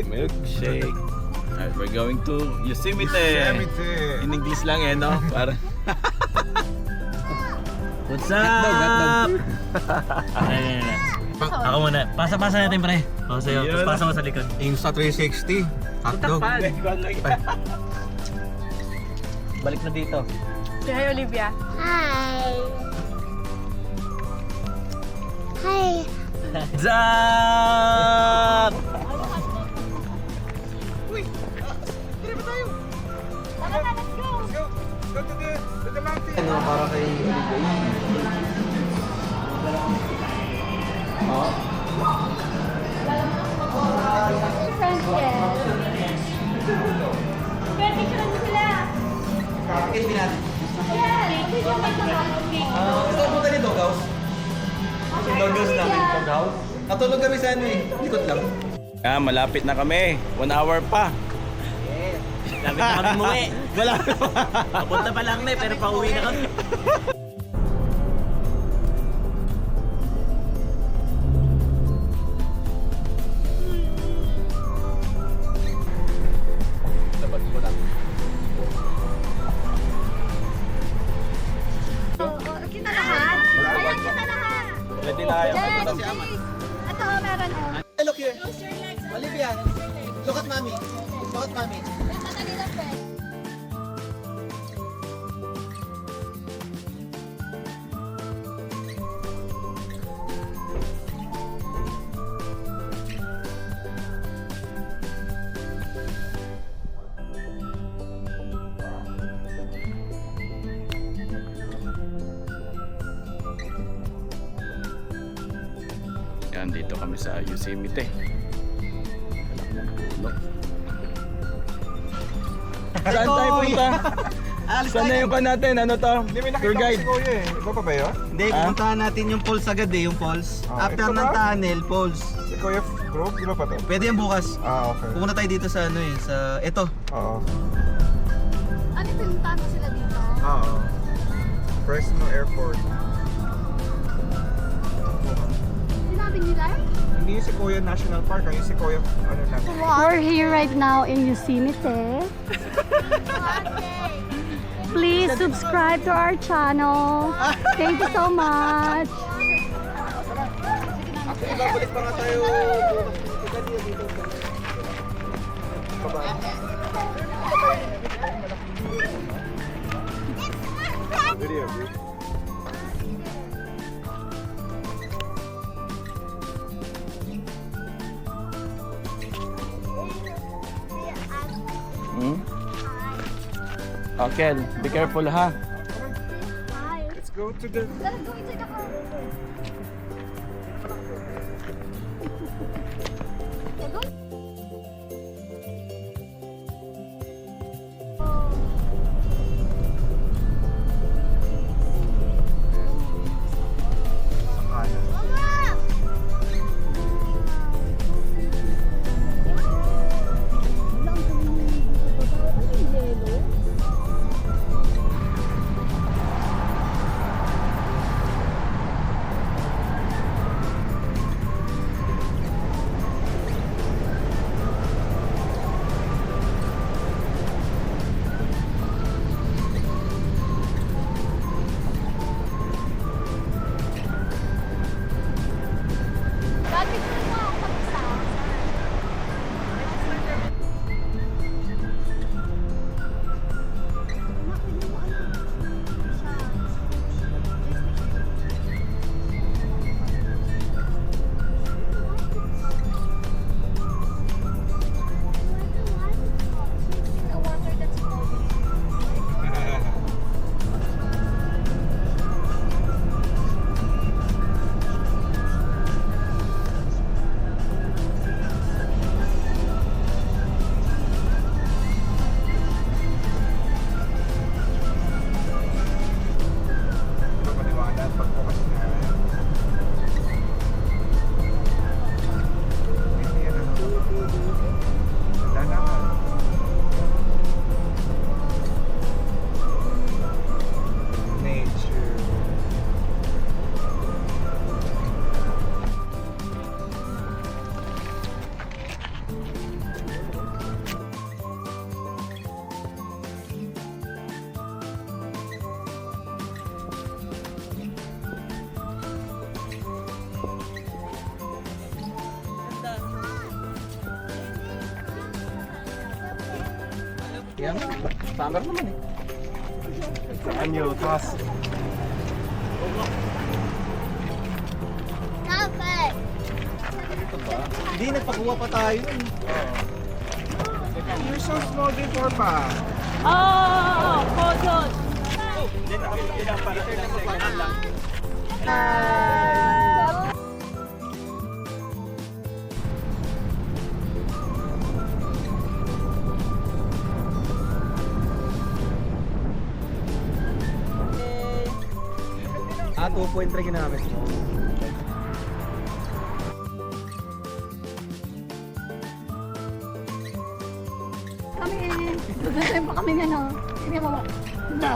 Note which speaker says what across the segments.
Speaker 1: Milkshake. Alright, we're going to Yosemite. In English lang eh, no? Para... What's up?
Speaker 2: Ako muna. Pasa natin pre. Ako sa'yo. Tapos pasa mo sa likod.
Speaker 3: Insta 360. Hotdog.
Speaker 2: Balik na dito.
Speaker 4: Say hi, Olivia.
Speaker 5: Hi. Hi.
Speaker 2: Zap!
Speaker 3: Ano, para kay Olivia.
Speaker 5: Friends, yeah. Pwede picture mo sila.
Speaker 3: Kakakit din natin.
Speaker 5: Yeah, video may kumakain.
Speaker 3: Gusto mo tayo dito, Gaus?
Speaker 2: Doggos namin.
Speaker 3: Natulog kami sa ano eh. Likod lang.
Speaker 1: Malapit na kami. 1 hour pa.
Speaker 2: Lapit na kami umuwi. Wala. Papunta pa lang na pero pauwi na kami.
Speaker 5: Kita lahat? Ayan, kita lahat.
Speaker 1: Ready na kayo.
Speaker 5: Yes, please. Ito, meron oh.
Speaker 3: Hey, look here. Olivia, look at mommy. Look at mommy.
Speaker 1: Yan, dito kami sa Yosemite. Saan tayo punta? Saan na yung natin? Ano to? Tour guide.
Speaker 3: Iba pa ba yun?
Speaker 6: Hindi, pupuntahan natin yung falls agad eh, yung falls. After
Speaker 3: ito
Speaker 6: ng
Speaker 3: ba?
Speaker 6: tunnel, falls.
Speaker 3: Si Kuya Group, di ba pa to?
Speaker 6: Pwede yan bukas.
Speaker 3: Okay.
Speaker 6: Pupunta tayo dito sa ano eh, sa ito.
Speaker 3: Oo.
Speaker 5: Ano, pinuntahan mo sila dito?
Speaker 3: Oo. Fresno Airport.
Speaker 5: Sinabi nila?
Speaker 3: Hindi yung si Kuya National Park, yung si Kuya ano lang.
Speaker 5: We're here right now in Yosemite. Please subscribe to our channel. Thank you so much.
Speaker 3: Actually, babalik pa nga tayo. Video.
Speaker 1: Okay, be careful ha.
Speaker 3: Let's go to the...
Speaker 5: Let's go inside the car.
Speaker 6: Yan. Summer naman eh.
Speaker 1: Saan yun? Taas.
Speaker 6: Hindi, nagpakuha pa tayo.
Speaker 1: You're so small before pa.
Speaker 6: Ah, 2.3 ginamit mo.
Speaker 5: Kami, gugustuhin pa kami ano. Hindi mo ba? No.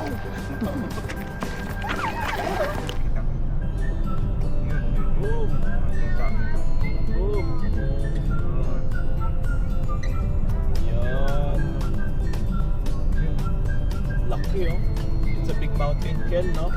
Speaker 2: Yan. Laki oh. It's a big mountain kel, no?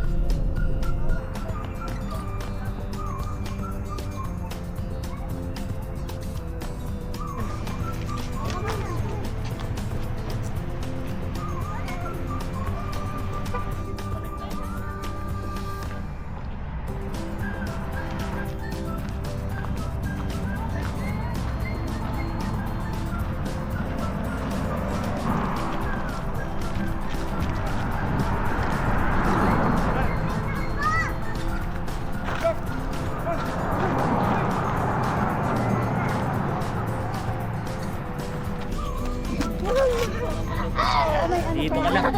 Speaker 2: Dito ka lang.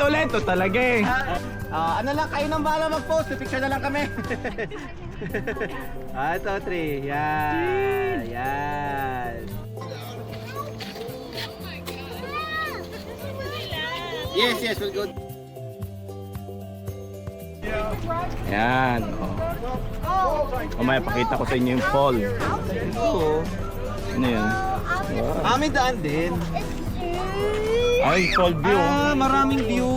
Speaker 1: Ulit! Ito talaga eh.
Speaker 6: Ano lang, kayo nang bahala mag-post. Picture na lang kami. Ito, 3. Yan. Yan.
Speaker 3: Yes, we'll go.
Speaker 1: Yan. Mamaya pakita ko sa inyo yung fall.
Speaker 6: Oo.
Speaker 1: Ano yun?
Speaker 6: May daan din.
Speaker 1: Ay, fall view.
Speaker 6: Maraming view.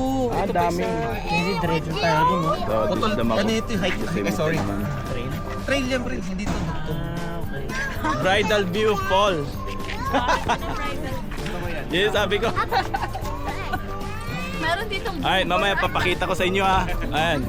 Speaker 1: Dami.
Speaker 2: Hindi, diretso tayo dun, no?
Speaker 1: So,
Speaker 6: Putol, ano ito yung hike?
Speaker 1: Yosemite
Speaker 6: Sorry.
Speaker 1: naman.
Speaker 2: Train.
Speaker 6: Trail yan, bro. Hindi ito dugtong.
Speaker 1: Bridal view fall. Yes, sabi ko.
Speaker 5: Meron ditong
Speaker 1: Ay, mamaya papakita ko sa inyo ha. Ayan.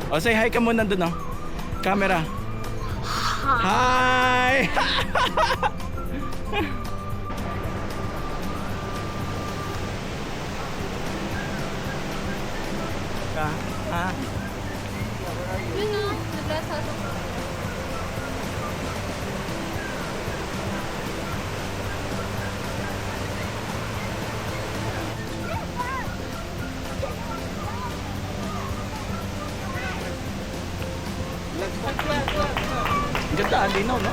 Speaker 1: O, say hi ka muna dun, oh. Camera. Hi! Ha?
Speaker 5: Yun o, nag-rasa sa
Speaker 1: Ang ganda, ang linaw, no?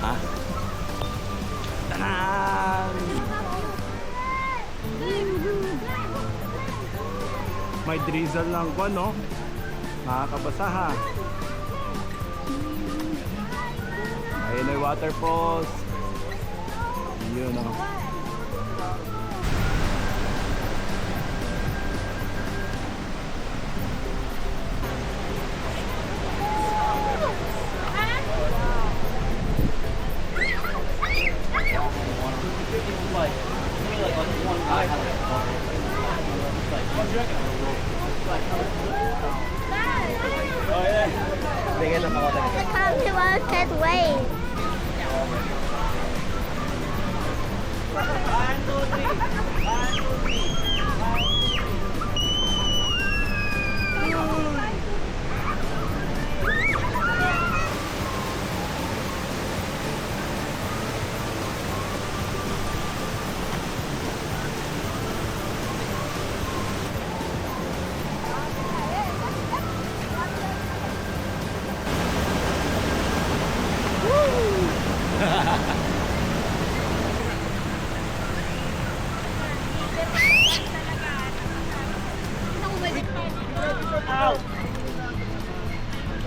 Speaker 1: Ha? Tanan! May drizzle lang ko, no? Nakakabasa, ha? Ayun ay waterfalls. Yun, no?
Speaker 6: Bigay lang ako talaga.
Speaker 5: The country was that way.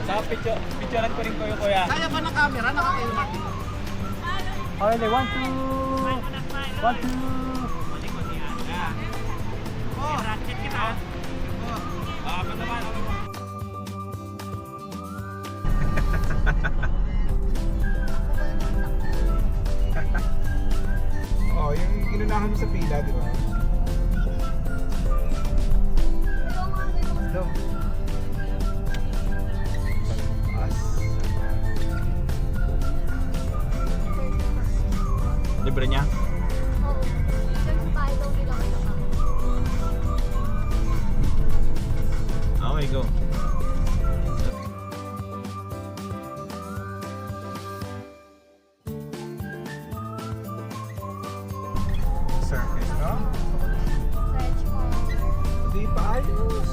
Speaker 1: Sa picturean ko rin ko yung kuya.
Speaker 3: Kaya ba ng camera? Nakakayo natin.
Speaker 6: Okay, 1, 2. 1, 2.
Speaker 4: Oh, yung inunahan mo sa pila, di ba? Ito.
Speaker 1: Libre niya? Okay, go.
Speaker 4: Surface, no? Di pa ayos.